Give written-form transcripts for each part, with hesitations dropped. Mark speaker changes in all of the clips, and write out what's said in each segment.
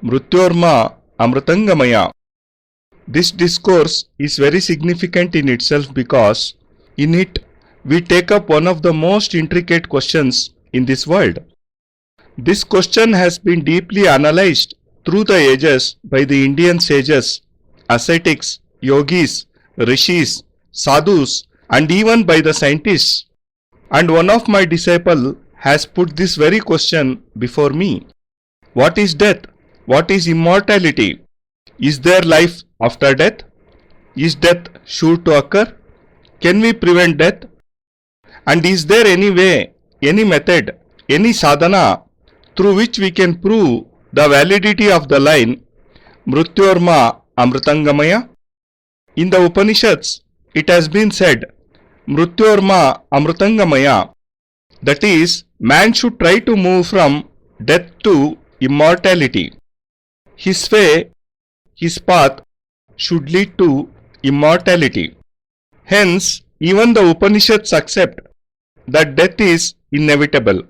Speaker 1: Mrithyorma Amritham Gamaya. This discourse is very significant in itself because in it we take up one of the most intricate questions in this world. This question has been deeply analyzed through the ages by the Indian sages, ascetics, yogis, rishis, sadhus, and even by the scientists. And one of my disciples has put this very question before me. What is death? What is immortality? Is there life after death? Is death sure to occur? Can we prevent death? And is there any way, any method, any sadhana through which we can prove the validity of the line Mrithyorma Amritham Gamaya? In the Upanishads, it has been said, Mrithyorma Amritham Gamaya, that is, man should try to move from death to immortality. His way, his path should lead to immortality. Hence, even the Upanishads accept that death is inevitable.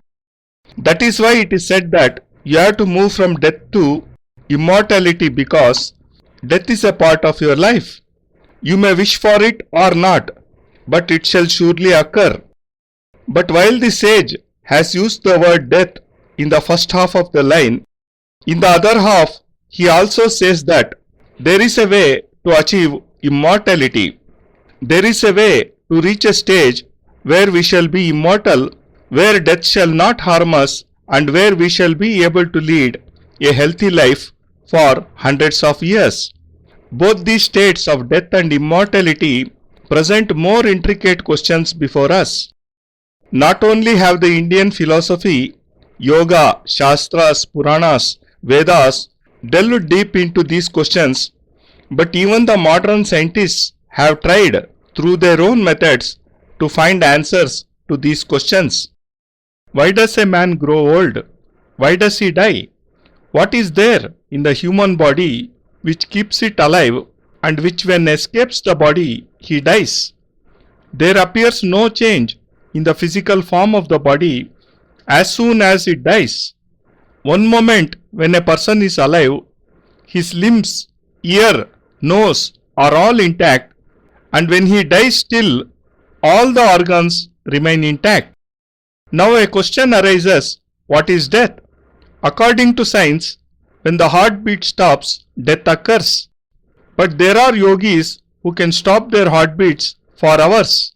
Speaker 1: That is why it is said that you have to move from death to immortality because death is a part of your life. You may wish for it or not, but it shall surely occur. But while the sage has used the word death in the first half of the line, in the other half he also says that there is a way to achieve immortality. There is a way to reach a stage where we shall be immortal, where death shall not harm us, and where we shall be able to lead a healthy life for hundreds of years. Both these states of death and immortality present more intricate questions before us. Not only have the Indian philosophy, yoga, shastras, puranas, Vedas delved deep into these questions, but even the modern scientists have tried through their own methods to find answers to these questions. Why does a man grow old? Why does he die? What is there in the human body which keeps it alive and which when escapes the body, he dies? There appears no change in the physical form of the body as soon as it dies. One moment when a person is alive, his limbs, ear, nose are all intact, and when he dies still, all the organs remain intact. Now a question arises, what is death? According to science, when the heartbeat stops, death occurs. But there are yogis who can stop their heartbeats for hours.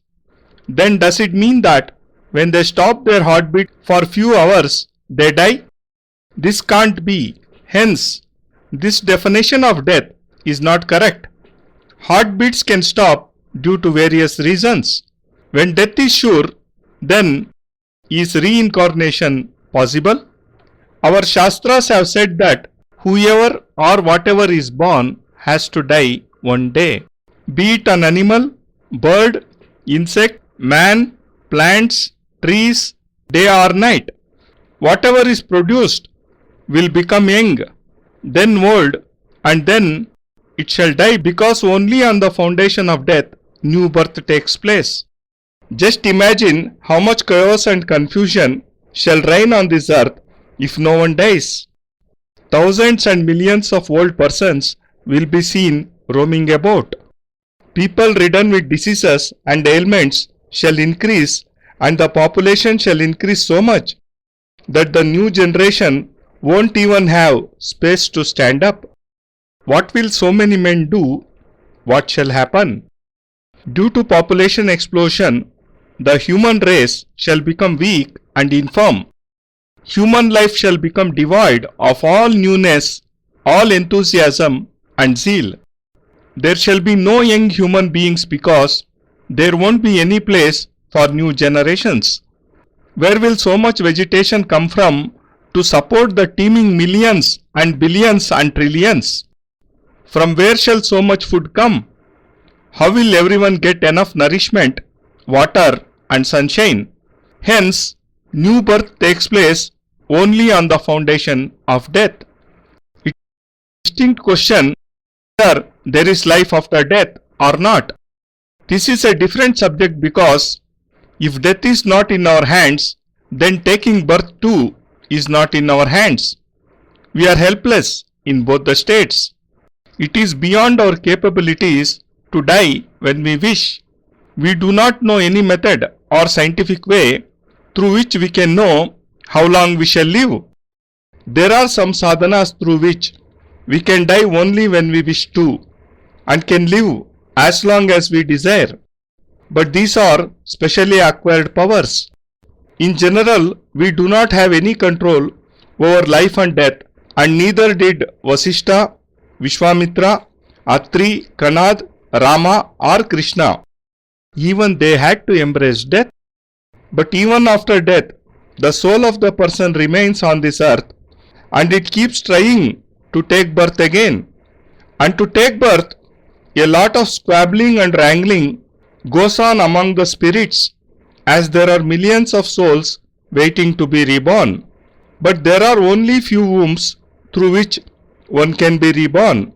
Speaker 1: Then does it mean that when they stop their heartbeat for few hours, they die? This can't be. Hence, this definition of death is not correct. Heartbeats can stop due to various reasons. When death is sure, then is reincarnation possible? Our Shastras have said that whoever or whatever is born has to die one day. Be it an animal, bird, insect, man, plants, trees, day or night. Whatever is produced will become young, then old, and then it shall die, because only on the foundation of death new birth takes place. Just imagine how much chaos and confusion shall reign on this earth if no one dies. Thousands and millions of old persons will be seen roaming about. People ridden with diseases and ailments shall increase, and the population shall increase so much that the new generation won't even have space to stand up. What will so many men do? What shall happen? Due to population explosion, the human race shall become weak and infirm. Human life shall become devoid of all newness, all enthusiasm and zeal. There shall be no young human beings because there won't be any place for new generations. Where will so much vegetation come from to support the teeming millions and billions and trillions? From where shall so much food come? How will everyone get enough nourishment, water and sunshine? Hence, new birth takes place only on the foundation of death. It is a distinct question whether there is life after death or not. This is a different subject because if death is not in our hands, then taking birth too is not in our hands. We are helpless in both the states. It is beyond our capabilities to die when we wish. We do not know any method or scientific way through which we can know how long we shall live. There are some sadhanas through which we can die only when we wish to and can live as long as we desire. But these are specially acquired powers. In general, we do not have any control over life and death, and neither did Vasishtha, Vishwamitra, Atri, Kanad, Rama or Krishna. Even they had to embrace death. But even after death, the soul of the person remains on this earth, and it keeps trying to take birth again. And to take birth, a lot of squabbling and wrangling goes on among the spirits, as there are millions of souls waiting to be reborn. But there are only few wombs through which one can be reborn.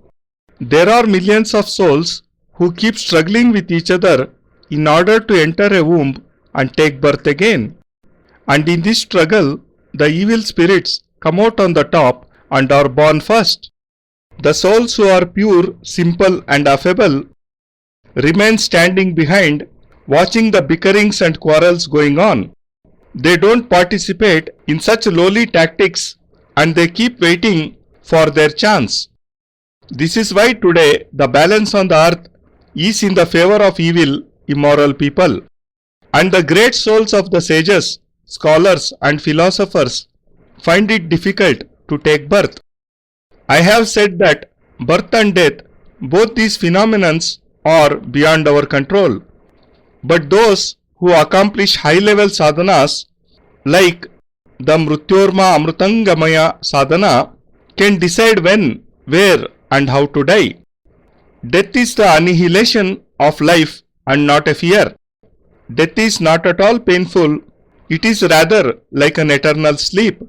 Speaker 1: There are millions of souls who keep struggling with each other in order to enter a womb and take birth again. And in this struggle, the evil spirits come out on the top and are born first. The souls who are pure, simple and affable remain standing behind, watching the bickerings and quarrels going on. They don't participate in such lowly tactics, and they keep waiting for their chance. This is why today the balance on the earth is in the favor of evil, immoral people. And the great souls of the sages, scholars and philosophers find it difficult to take birth. I have said that birth and death, both these phenomena are beyond our control. But those who accomplish high-level sadhanas like the Mrithyorma Amritham Gamaya sadhana can decide when, where and how to die. Death is the annihilation of life and not a fear. Death is not at all painful, it is rather like an eternal sleep.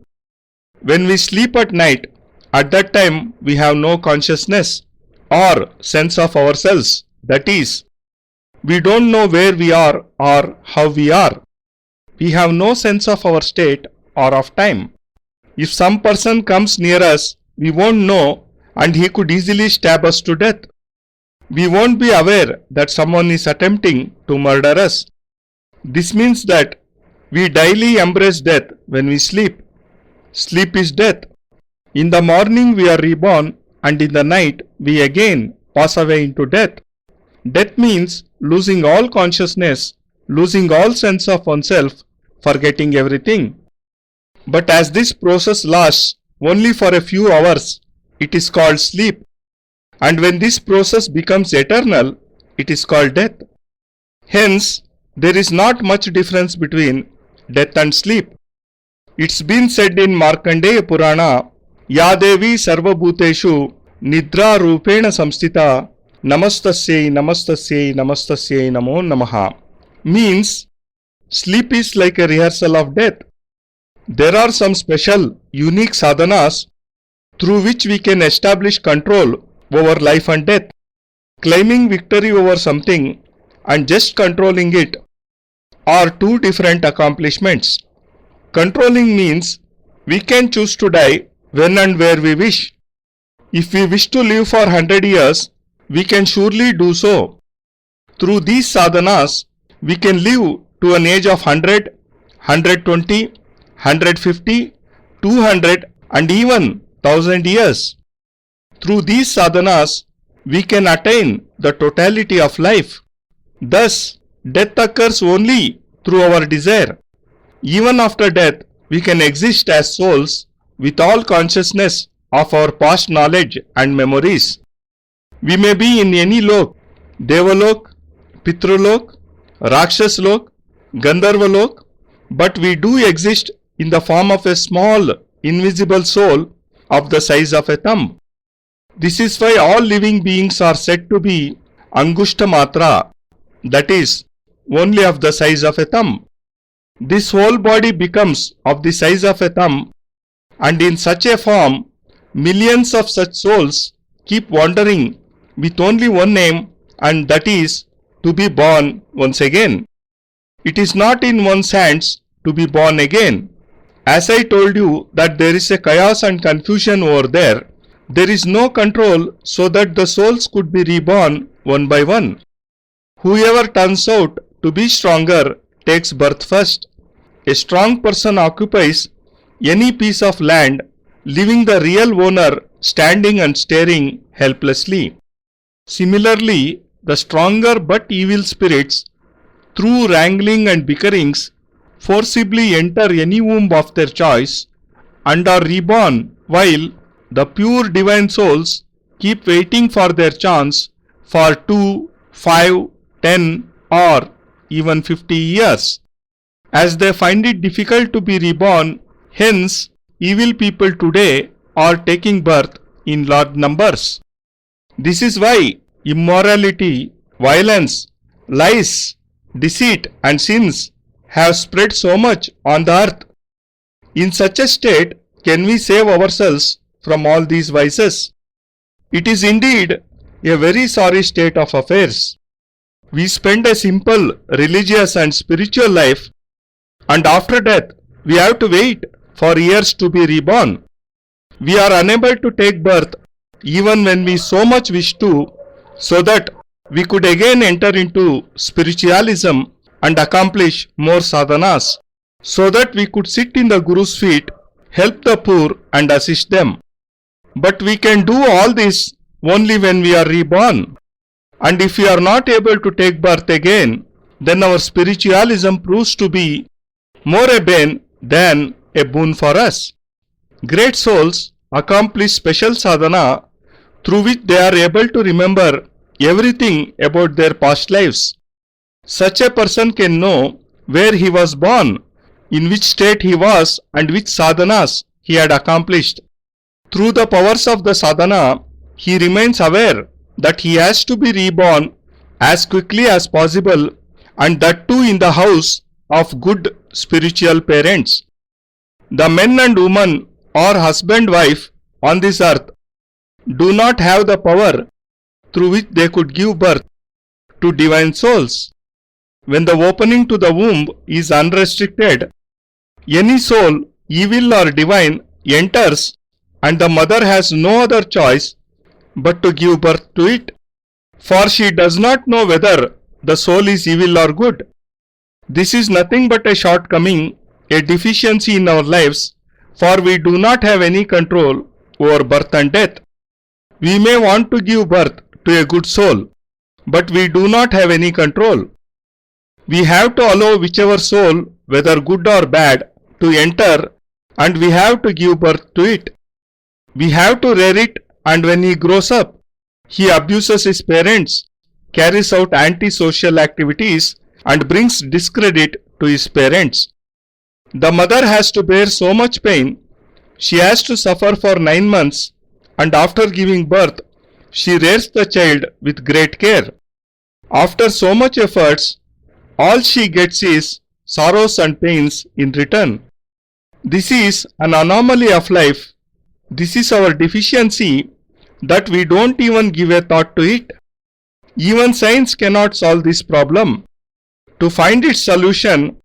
Speaker 1: When we sleep at night, at that time we have no consciousness or sense of ourselves. That is, we don't know where we are or how we are. We have no sense of our state or of time. If some person comes near us, we won't know, and he could easily stab us to death. We won't be aware that someone is attempting to murder us. This means that we daily embrace death when we sleep. Sleep is death. In the morning we are reborn, and in the night we again pass away into death. Death means losing all consciousness, losing all sense of oneself, forgetting everything. But as this process lasts only for a few hours, it is called sleep. And when this process becomes eternal, it is called death. Hence, there is not much difference between death and sleep. It's been said in Markandeya Purana, Ya Devi Sarva Bhuteshu Nidra Rupena Samstita Namastasyai Namastasyai Namastasyai Namo Namaha. Means, sleep is like a rehearsal of death. There are some special, unique sadhanas through which we can establish control over life and death. Claiming victory over something and just controlling it are two different accomplishments. Controlling means we can choose to die when and where we wish. If we wish to live for 100 years, we can surely do so. Through these sadhanas, we can live to an age of 100, 120, 150, 200 and even 1000 years. Through these sadhanas, we can attain the totality of life. Thus, death occurs only through our desire. Even after death, we can exist as souls with all consciousness of our past knowledge and memories. We may be in any lok, Devalok, Pitrulok, Rakshaslok, Gandharvalok, but we do exist in the form of a small, invisible soul of the size of a thumb. This is why all living beings are said to be Angushta Matra, that is, only of the size of a thumb. This whole body becomes of the size of a thumb, and in such a form, millions of such souls keep wandering with only one aim, and that is to be born once again. It is not in one's hands to be born again. As I told you that there is a chaos and confusion over there, There is no control so that the souls could be reborn one by one. Whoever turns out to be stronger takes birth first. A strong person occupies any piece of land, leaving the real owner standing and staring helplessly. Similarly, the stronger but evil spirits, through wrangling and bickerings, forcibly enter any womb of their choice and are reborn, while the pure divine souls keep waiting for their chance for 2, 5, 10 or even 50 years. As they find it difficult to be reborn, hence evil people today are taking birth in large numbers. This is why immorality, violence, lies, deceit and sins have spread so much on the earth. In such a state, can we save ourselves from all these vices? It is indeed a very sorry state of affairs. We spend a simple religious and spiritual life, and after death we have to wait for years to be reborn. We are unable to take birth even when we so much wish to, so that we could again enter into spiritualism and accomplish more sadhanas, so that we could sit in the Guru's feet, help the poor and assist them. But we can do all this only when we are reborn. And if we are not able to take birth again, then our spiritualism proves to be more a bane than a boon for us. Great souls accomplish special sadhana through which they are able to remember everything about their past lives. Such a person can know where he was born, in which state he was and which sadhanas he had accomplished. Through the powers of the sadhana, he remains aware that he has to be reborn as quickly as possible, and that too in the house of good spiritual parents. The men and women or husband-wife on this earth do not have the power through which they could give birth to divine souls. When the opening to the womb is unrestricted, any soul, evil or divine, enters, and the mother has no other choice but to give birth to it, for she does not know whether the soul is evil or good. This is nothing but a shortcoming, a deficiency in our lives, for we do not have any control over birth and death. We may want to give birth to a good soul, but we do not have any control. We have to allow whichever soul, whether good or bad, to enter, and we have to give birth to it. We have to rear it, and when he grows up, he abuses his parents, carries out anti-social activities, and brings discredit to his parents. The mother has to bear so much pain. She has to suffer for 9 months, and after giving birth, she rears the child with great care. After so much efforts, all she gets is sorrows and pains in return. This is an anomaly of life. This is our deficiency, that we don't even give a thought to it. Even science cannot solve this problem. To find its solution,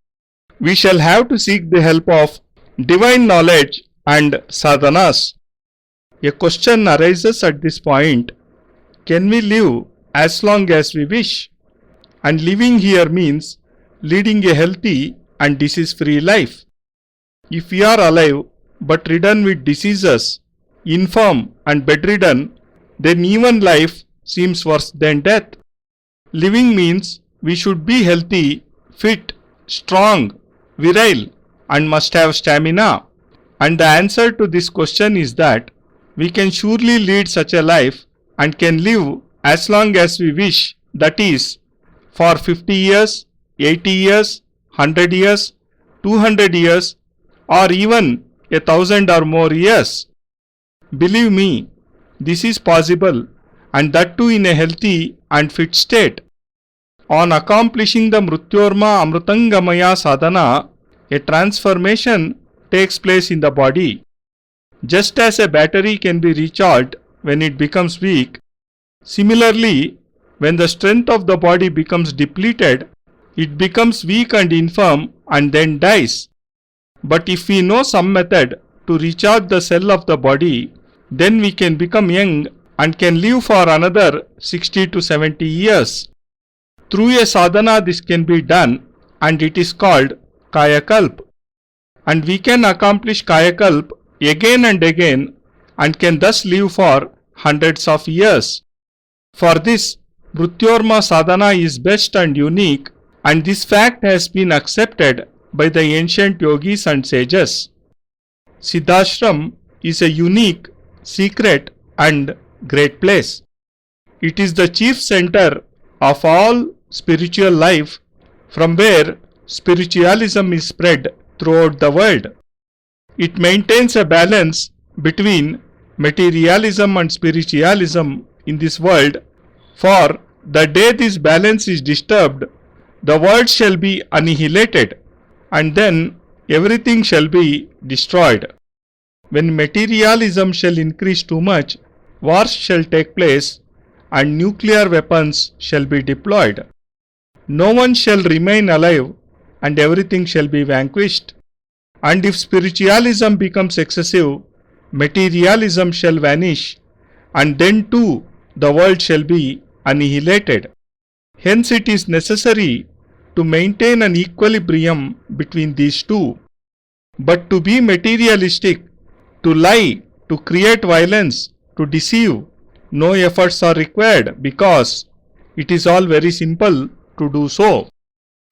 Speaker 1: we shall have to seek the help of divine knowledge and sadhanas. A question arises at this point: can we live as long as we wish? And living here means leading a healthy and disease-free life. If we are alive but ridden with diseases, infirm and bedridden, then even life seems worse than death. Living means we should be healthy, fit, strong, virile, and must have stamina. And the answer to this question is that we can surely lead such a life and can live as long as we wish, that is, for 50 years, 80 years, 100 years, 200 years, or even 1,000 or more years. Believe me, this is possible, and that too in a healthy and fit state. On accomplishing the Mrithyorma Amritham Gamaya sadhana, a transformation takes place in the body. Just as a battery can be recharged when it becomes weak, similarly, when the strength of the body becomes depleted, it becomes weak and infirm and then dies. But if we know some method to recharge the cell of the body, then we can become young and can live for another 60 to 70 years. Through a sadhana this can be done, and it is called Kayakalp. And we can accomplish Kayakalp again and again and can thus live for hundreds of years. For this, Mrithyorma sadhana is best and unique, and this fact has been accepted by the ancient yogis and sages. Siddhashram is a unique, secret and great place. It is the chief center of all spiritual life, from where spiritualism is spread throughout the world. It maintains a balance between materialism and spiritualism in this world, for the day this balance is disturbed, the world shall be annihilated, and then everything shall be destroyed. When materialism shall increase too much, wars shall take place, and nuclear weapons shall be deployed. No one shall remain alive, and everything shall be vanquished. And if spiritualism becomes excessive, materialism shall vanish, and then too the world shall be annihilated. Hence it is necessary to maintain an equilibrium between these two. But to be materialistic, to lie, to create violence, to deceive, no efforts are required, because it is all very simple to do so.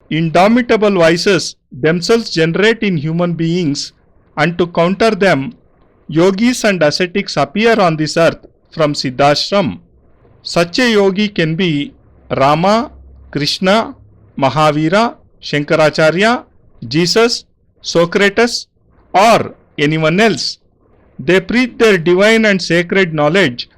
Speaker 1: Indomitable vices themselves generate in human beings, and to counter them, yogis and ascetics appear on this earth from Siddhashram. Such a yogi can be Rama, Krishna, Mahavira, Shankaracharya, Jesus, Socrates, or anyone else. They preach their divine and sacred knowledge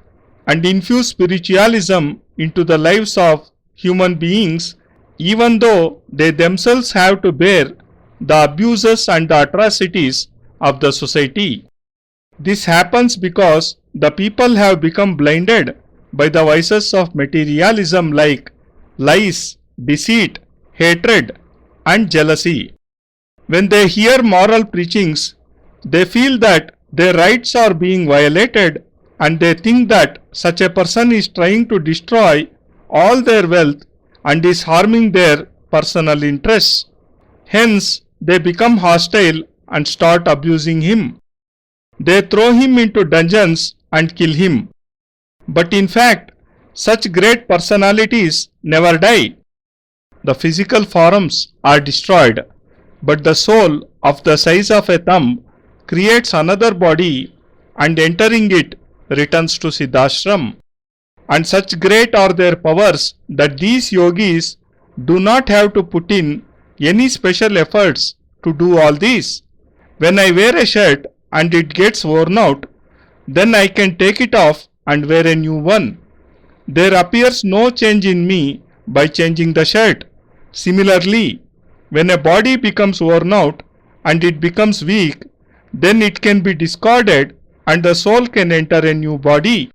Speaker 1: and infuse spiritualism into the lives of human beings, even though they themselves have to bear the abuses and the atrocities of the society. This happens because the people have become blinded by the vices of materialism like lies, deceit, hatred, and jealousy. When they hear moral preachings, they feel that their rights are being violated, and they think that such a person is trying to destroy all their wealth and is harming their personal interests. Hence, they become hostile and start abusing him. They throw him into dungeons and kill him. But in fact, such great personalities never die. The physical forms are destroyed, but the soul of the size of a thumb creates another body, and entering it returns to Siddhashram. And such great are their powers that these yogis do not have to put in any special efforts to do all this. When I wear a shirt and it gets worn out, then I can take it off and wear a new one. There appears no change in me by changing the shirt. Similarly, when a body becomes worn out and it becomes weak, then it can be discarded and the soul can enter a new body.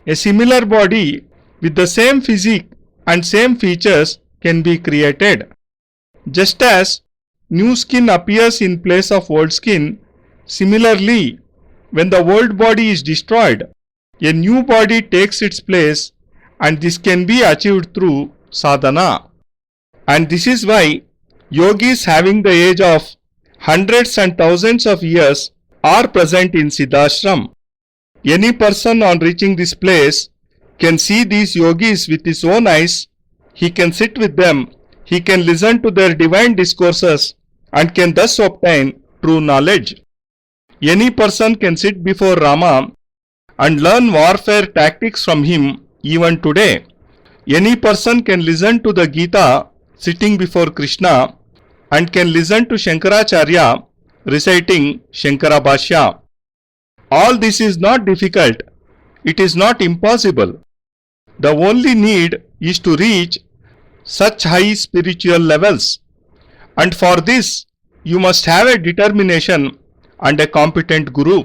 Speaker 1: A similar body with the same physique and same features can be created. Just as new skin appears in place of old skin, similarly, when the old body is destroyed, a new body takes its place, and this can be achieved through sadhana. And this is why yogis having the age of hundreds and thousands of years are present in Siddhashram. Any person on reaching this place can see these yogis with his own eyes. He can sit with them, he can listen to their divine discourses, and can thus obtain true knowledge. Any person can sit before Rama and learn warfare tactics from him even today. Any person can listen to the Gita sitting before Krishna and can listen to Shankaracharya reciting Shankara Bhashya. All this is not difficult. It is not impossible. The only need is to reach such high spiritual levels. And for this, you must have a determination and a competent guru.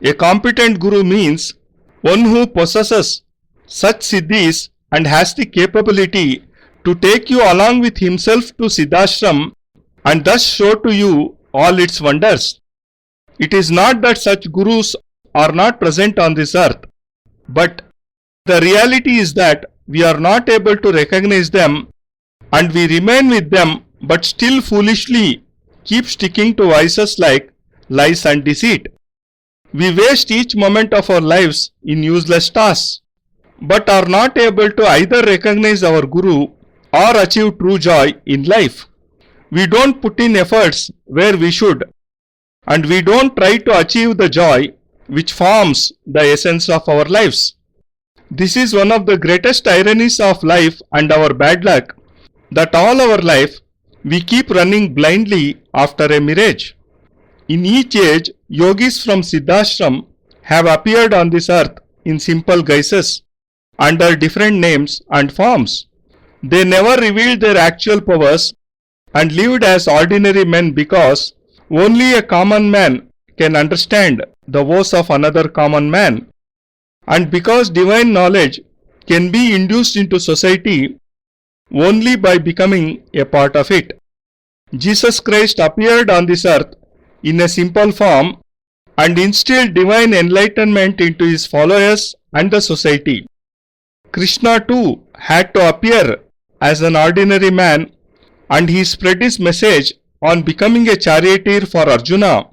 Speaker 1: A competent guru means one who possesses such siddhis and has the capability to take you along with himself to Siddhashram and thus show to you all its wonders. It is not that such gurus are not present on this earth, but the reality is that we are not able to recognize them and we remain with them but still foolishly keep sticking to vices like lies and deceit. We waste each moment of our lives in useless tasks, but are not able to either recognize our Guru or achieve true joy in life. We don't put in efforts where we should, and we don't try to achieve the joy which forms the essence of our lives. This is one of the greatest ironies of life and our bad luck, that all our life we keep running blindly after a mirage. In each age, yogis from Siddhashram have appeared on this earth in simple guises, under different names and forms. They never revealed their actual powers and lived as ordinary men because only a common man can understand the woes of another common man, and because divine knowledge can be induced into society only by becoming a part of it. Jesus Christ appeared on this earth in a simple form and instilled divine enlightenment into his followers and the society. Krishna too had to appear as an ordinary man, and he spread his message on becoming a charioteer for Arjuna.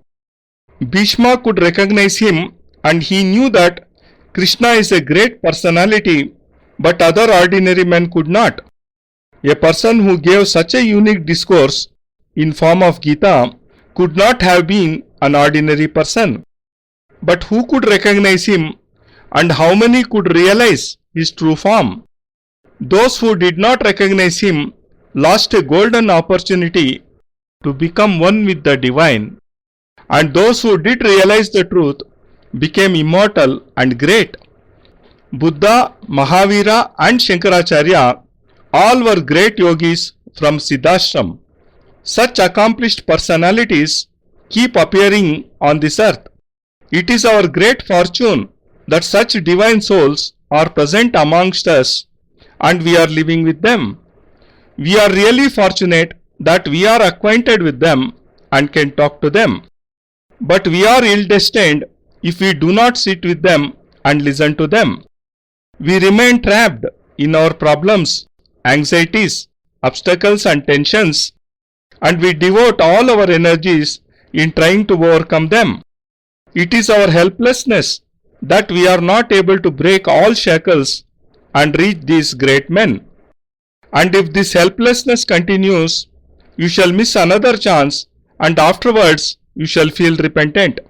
Speaker 1: Bhishma could recognize him, and he knew that Krishna is a great personality, but other ordinary men could not. A person who gave such a unique discourse in form of Gita could not have been an ordinary person. But who could recognize him, and how many could realize his true form? Those who did not recognize him lost a golden opportunity to become one with the divine, and those who did realize the truth became immortal and great. Buddha, Mahavira and Shankaracharya all were great yogis from Siddhashram. Such accomplished personalities keep appearing on this earth. It is our great fortune that such divine souls are present amongst us and we are living with them. We are really fortunate that we are acquainted with them and can talk to them. But we are ill-destined if we do not sit with them and listen to them. We remain trapped in our problems, anxieties, obstacles and tensions, and we devote all our energies in trying to overcome them. It is our helplessness that we are not able to break all shackles and reach these great men. And if this helplessness continues, you shall miss another chance, and afterwards you shall feel repentant.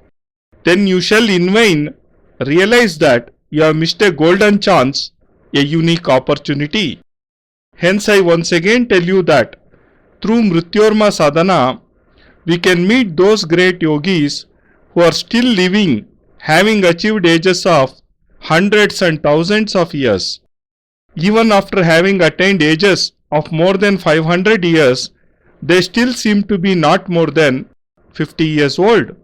Speaker 1: Then you shall in vain realize that you have missed a golden chance, a unique opportunity. Hence I once again tell you that through Mrithyorma sadhana, we can meet those great yogis who are still living, having achieved ages of hundreds and thousands of years. Even after having attained ages of more than 500 years, they still seem to be not more than 50 years old.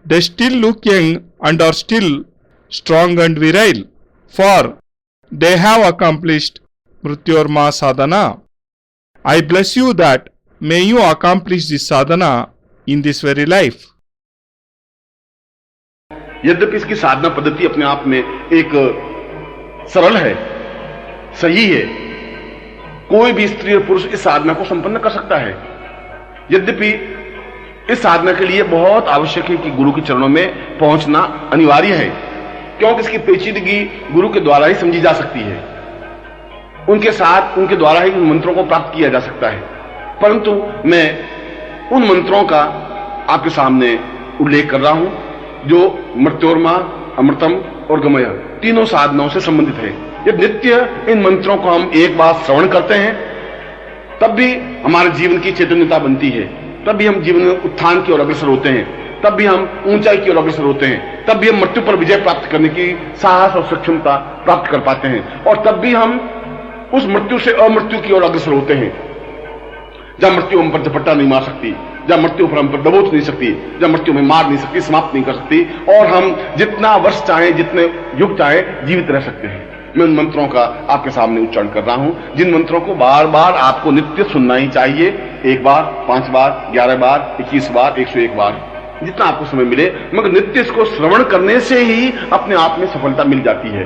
Speaker 1: They still look young and are still strong and virile, for they have accomplished Mrithyorma sadhana. I bless you that may you accomplish this sadhana in this very life.
Speaker 2: यद्यपि इसकी साधना पद्धति अपने आप में एक सरल है, सही है, कोई भी स्त्री और पुरुष इस साधना को संपन्न कर सकता है। यद्यपि इस साधना के लिए बहुत आवश्यक है कि गुरु के चरणों में पहुंचना अनिवार्य है, क्योंकि इसकी पेचीदगी गुरु के द्वारा ही समझी जा सकती है। उनके साथ उनके द्वारा ही उन मंत्रों को प्राप्त किया जा सकता है। परंतु मैं उन मंत्रों का आपके सामने उल्लेख कर रहा हूं जो मृत्योर्मा, अमृतम और गमया तीनों साधनाओं से संबंधित है। जब नित्य इन मंत्रों को हम एक बार श्रवण करते हैं, तब भी हमारे जीवन की चैतन्यता बनती है, तब भी हम जीवन में उत्थान की ओर अग्रसर होते हैं, तब भी हम ऊंचाई की ओर अग्रसर होते हैं, तब भी हम मृत्यु पर विजय प्राप्त करने की साहस और सक्षमता प्राप्त कर पाते हैं, और तब भी हम उस मृत्यु से अमृत्यु की ओर अग्रसर होते हैं, जहां मृत्यु हम पर झपट्टा नहीं मार सकती, जहां मृत्यु पर हम पर दबोच नहीं सकती, जहां मृत्यु में मार नहीं सकती, समाप्त नहीं कर सकती, और हम जितना वर्ष चाहें, जितने युग चाहें, जीवित रह सकते हैं। मैं उन मंत्रों का आपके सामने उच्चारण कर रहा हूं, जिन मंत्रों को बार बार आपको नित्य सुनना ही चाहिए। 1 बार, 5 बार, 11 बार, 21 बार, 101 बार। जितना आपको समय मिले, मगर नित्य इसको श्रवण करने से ही अपने आप में सफलता मिल जाती है।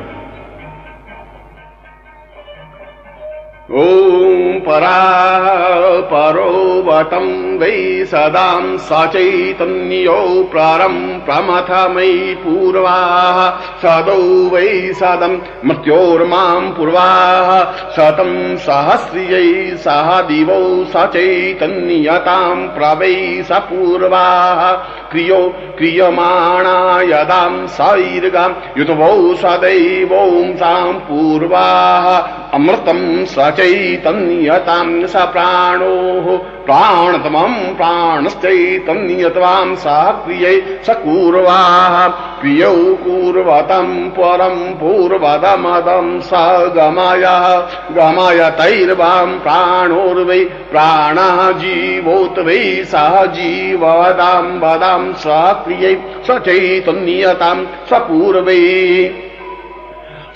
Speaker 2: ओम परो वटं वै सदां सचैतन्यो प्रमथमयि पूर्वाः सदौ वै सदं मृत्योर्मां पूर्वाः शतं सहस्रियै सह दिवौ सचैतन्यतां प्रवै सपूर्वाः क्रियमाणा यदां सैर्गां युतवौ सदैवोंसां पूर्वाः अमृतं सचैतन्यतां स प्राणोः प्राणतमं प्राणश्चैतन्यतां सा क्रियै स पूर्वाः क्रियौ पूर्वतं परं पूर्वदमदं स गमयतैर्वां प्राणोर्वै प्राणः जीवोत वै सह जीवदां वदां स क्रियै स चैतन्यतां स पूर्वै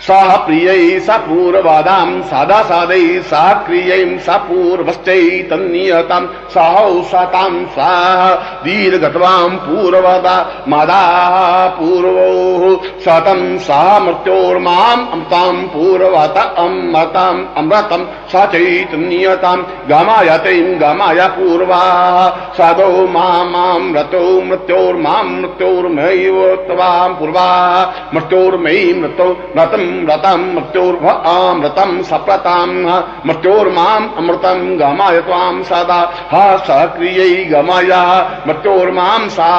Speaker 2: सह प्रियै स पूर्वदां सदा सदै सह क्रियै स पूर्वश्चैतन्यतां सहौषतां सह दीर्घत्वां पूर्वदा मदाः पूर्वोः शतं सह मृत्योर्माम् अमृतां पूर्वत अमृतं स चैतन्यतां गमयतीं गमय पूर्वाः सदो मामृतो मृत्योर्मां मृत्योर्मैव त्वां पूर्वाः मृत्योर्मयि मृतो रतं मृत्योर्मृतं सप्रतां मृत्योर्माम् अमृतं गमय त्वां सदा सक्रियै गमय मृत्योर्मां सा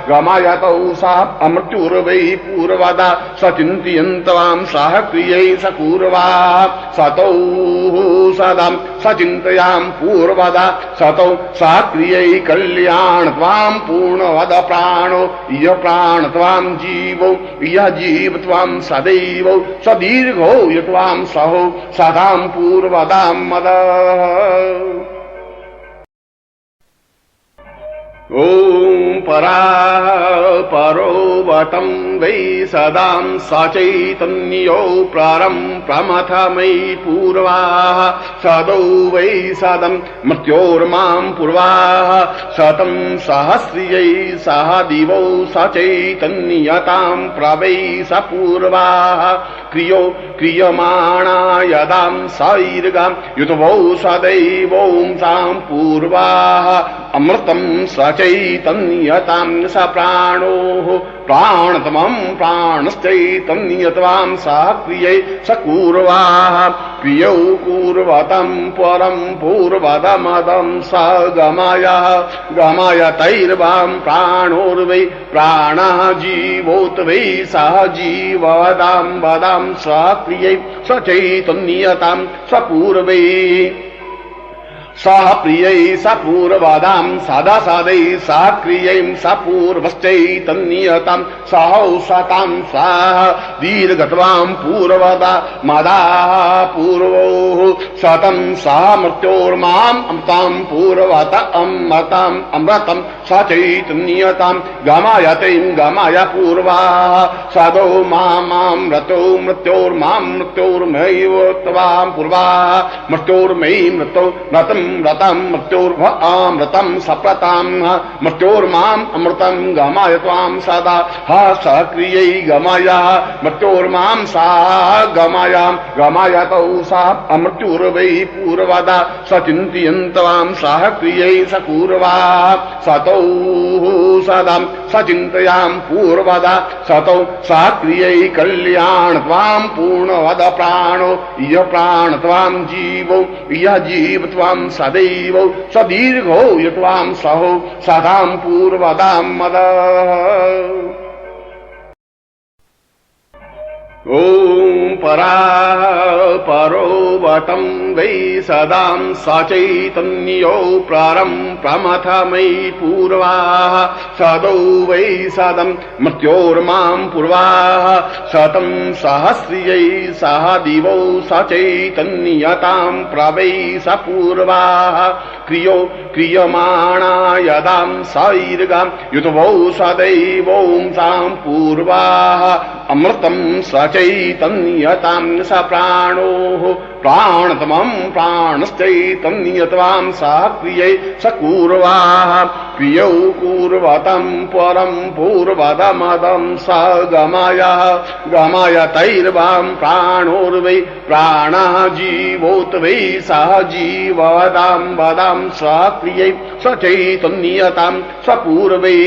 Speaker 2: गमयतौ सा अमृत्युर्वै पूर्वदा स चिन्तयन्त्वां सह क्रियै स पूर्वाः सतौ सदां स चिन्तयां पूर्वदा सतौ सा क्रियै कल्याण त्वां पूर्णवद प्राणो इह प्राण त्वां जीवो इह जीव त्वां सदैव सदीर्घो यत्वां सहो सदां पूर्वदां मदः। ओम परो वटं वै सदां सचैतन्यो प्रमथमयि पूर्वाः सदौ वै सदं मृत्योर्मां पूर्वाः शतं सहस्रियै सह दिवौ सचैतन्यतां प्रवै सपूर्वाः क्रियमाणा यदां सैर्गां युतवौ सदैवोंसां पूर्वाः अमृतं सचैतन्यतां स प्राणोः प्राणतमं प्राणश्चैतन्यतां सा क्रियै स पूर्वाः क्रियौ पूर्वतं परं पूर्वदमदं स गमयतैर्वां प्राणोर्वै प्राणः जीवोत वै सह जीवदां वदां स क्रियै स चैतन्यतां स पूर्वै सह प्रियै स पूर्वदां सदा सदै सह क्रियै स पूर्वश्चैतन्यतां सहौषतां सह दीर्घत्वां पूर्वदा मदाः पूर्वोः शतं सह मृत्योर्माम् अमृतां पूर्वत अमृतं स चैतन्यतां गमयतीं गमय पूर्वाः सदो मामृतो मृत्योर्मां मृत्योर्मैव त्वां पूर्वाः मृत्योर्मयि मृतो रतं मृत्योर्मृतं सप्रतां मृत्योर्माम् अमृतं गमय त्वां सदा सक्रियै गमय मृत्योर्मां सा गमयतौ सा अमृत्युर्वै पूर्वदा स चिन्तयन्त्वां सह क्रियै स पूर्वाः सतौ सदां स चिन्तयां पूर्वदा सतौ सा क्रियै कल्याण त्वां पूर्णवद प्राणो इह प्राण त्वां जीवो इह जीव त्वां सदैव सदीर्घो यत्वां सहो सदां पूर्वदां मदः। ओम परो वटं वै सदां सचैतन्यो प्रमथमयि पूर्वाः सदौ वै सदं मृत्योर्मां पूर्वाः शतं सहस्रियै सह दिवौ सचैतन्यतां प्रवै सपूर्वाः क्रियमाणा यदां सैर्गां युतवौ सदैवोंसां पूर्वाः अमृतं सचैतन्यतां स प्राणोः प्राणतमं प्राणश्चैतन्यत्वां सह क्रियै सकुर्वाः क्रियौ कुर्वतं परं पूर्वदमदं स गमायः गमायतैर्वां प्राणोर्वै प्राणः जीवोत वै सह जीववदां वदां सक्रियै सचैतन्यतां सपूर्वै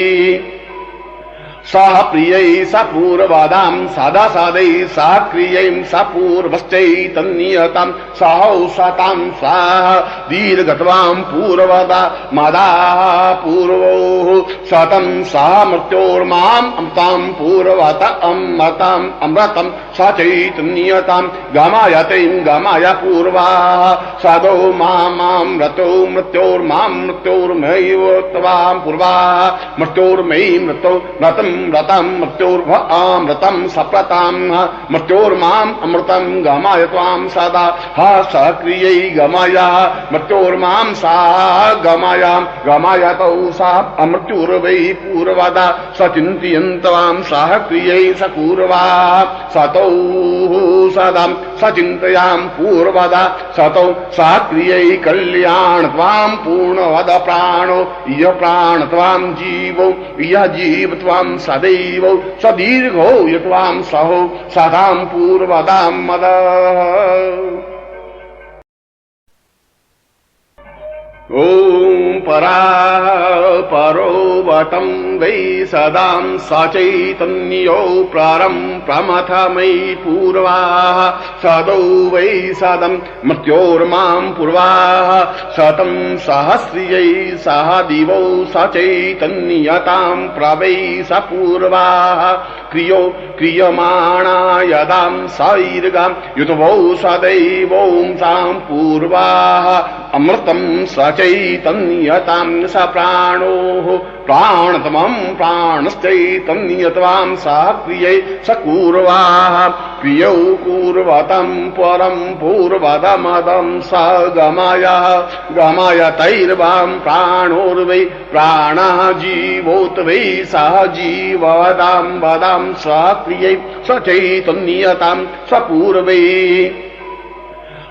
Speaker 2: सह प्रियै सपूर्वदां सदा सदै सक्रियै सपूर्वश्चैतन्यतां सहौषतां सह दीर्घत्वां पूर्वदा मदाः पूर्वोः शतं सह मृत्योर्माम् अमृतां पूर्वत अमृतम् अमृतं सचैतन्यतां गमायतैं गमाय पूर्वाः सदो मामृतो मृत्योर्मां मृत्योर्मैव त्वां पूर्वाः मृत्योर्मयि मृतो रतं रतं मृत्योर्भमृतं सप्रतां मृत्योर्माम् अमृतं गमाय त्वां सदा ह सक्रियै गमाय मृत्योर्मां सा गमाय गमायतौ सा अमृत्युर्वै पूर्वदा सचिन्तयन्त्वां सह क्रियै सकुर्वा सतौ सदा सचिन्तयां पूर्वदा सतौ सक्रियै कल्याण त्वां पूर्णवद प्राणो इह प्राण त्वां जीवो इह जीव त्वां सदैव सदीर्घो यत्वां सहो सदां पूर्वदां मद ॐ परो वटं वै सदां सचैतन्यो प्रारं प्रमथमयि पूर्वाः सदौ वै सदं मृत्योर्मां पूर्वाः शतं सहस्रियै सह दिवौ सचैतन्यतां प्रवै सपूर्वाः क्रियो क्रियमाणा यदां सैर्गां युतवौ सदैवौ सां पूर्वाः अमृतं सचैतन्यतां स प्राणोः प्राणतमं प्राणश्चैतन्यत्वां सक्रियै सकुर्वाः क्रियौ कुर्वतं परं पूर्वदमदं स गमायः गमायतैर्वां प्राणोर्वै प्राणः जीवोत वै सह जीववदां वदां सक्रियै सचैतन्यतां सपूर्वै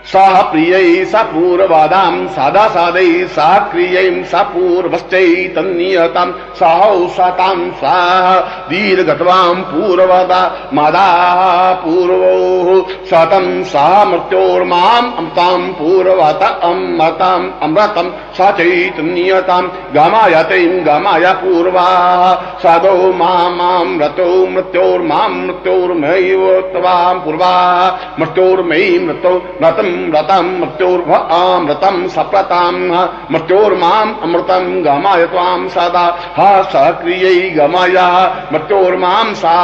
Speaker 2: सह प्रियै सपूर्वदां सदा सदै सक्रियै सपूर्वश्चैतन्यतां सहौषतां सह दीर्घत्वां पूर्वदा मदाः पूर्वोः शतं सह मृत्योर्माम् अमृतां पूर्वत अमृतम् अमृतं सचैतन्यतां गमायतैं गमाय पूर्वाः सदो मामृतो मृत्योर्मां मृत्योर्मैव त्वां पूर्वाः मृत्योर्मयि मृतो रतं रतं मृत्योर्भमृतं सप्रतां मृत्योर्माम् अमृतं गमाय त्वां सदा ह सक्रियै गमाय मृत्योर्मां सा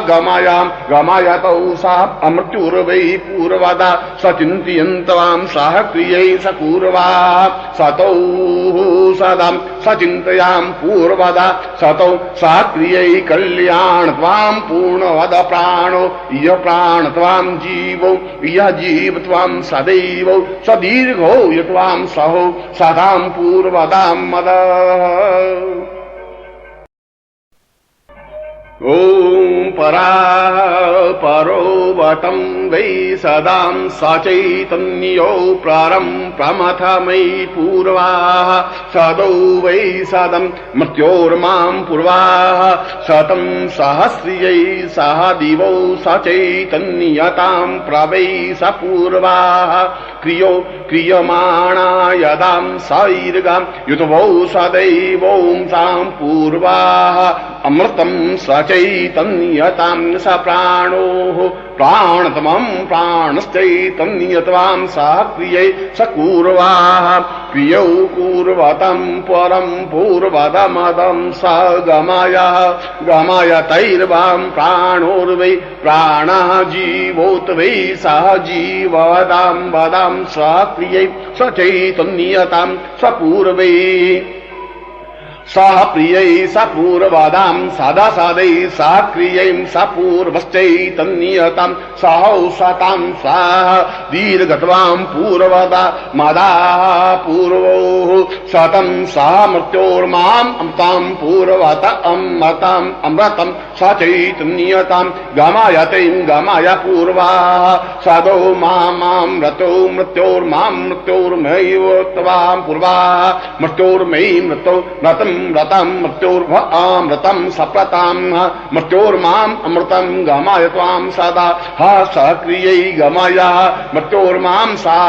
Speaker 2: गमाय गमायतौ सा अमृत्युर्वै पूर्वदा सचिन्तयन्त्वां सह क्रियै सकुर्वा सतौ सदा सचिन्तयां पूर्वदा सतौ सक्रियै कल्याण त्वां पूर्णवद प्राणो इह प्राण त्वां जीवो इह जीव त्वां सदैव सदीर्घो यत्वां सहो सदां पूर्वदां मद ॐ परो वटं वै सदां सचैतन्यो प्रारं प्रमथमयि पूर्वाः सदौ वै सदं मृत्योर्मां पूर्वाः शतं सहस्रियै सह दिवौ सचैतन्यतां प्रवै सपूर्वाः क्रियो क्रियमाणा यदां सैर्गां युतवौ सदैवौ सां पूर्वाः अमृतं सचैतन्यतां स प्राणोः प्राणतमं प्राणश्चैतन्यत्वां सक्रियै सकुर्वाः क्रियौ कुर्वतं परं पूर्वदमदं स गमायः गमायतैर्वां प्राणोर्वै प्राणः जीवोत वै सह जीववदां वदां सक्रियै सचैतन्यतां सपूर्वै सह प्रियै स पूर्ववादां सादा सादै सह क्रियैं स पूर्वश्चैतन्यतां सहौ सतां सह दीर्घत्वां पूर्वदा मादा पूर्वो सतं सह मृत्योर्माम् अमृतां पूर्वत अमृतम् अमृतं स चैतन्यतां गमायतैं गमाय पूर्वा सदो मामृतो मृत्योर्मां मृत्योर्मैव त्वां पूर्वा मृत्योर्मयि मृतो मृतं मृतं मृत्योर्मृतं सप्रतां मृत्योर्माम् अमृतं गमाय त्वां सदा ह सक्रियै गमाय मृत्योर्मां सा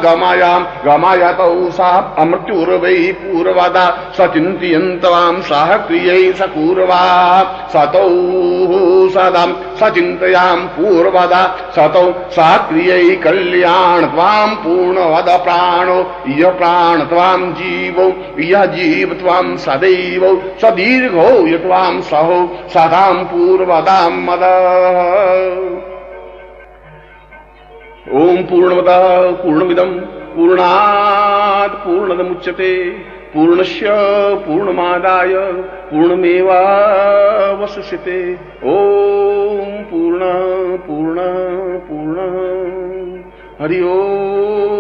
Speaker 2: गमाय गमायतौ सा अमृत्युर्वै पूर्वदा स चिन्तयन्त्वां सह क्रियै स पूर्वा सतौ सदा स चिन्तयां पूर्वदा सतौ सा क्रियै कल्याण त्वां पूर्णवद प्राणो इह प्राण त्वां जीवो इह जीव त्वां सदैव सदीर्घो यत्वां सहो सदां पूर्वदां मद। ओम पूर्णमदः पूर्णमिदं पूर्णात् पूर्णमुच्यते पूर्णस्य पूर्णमादाय पूर्णमेवावशिष्यते। ओम पूर्ण पूर्ण पूर्ण हरि ओम।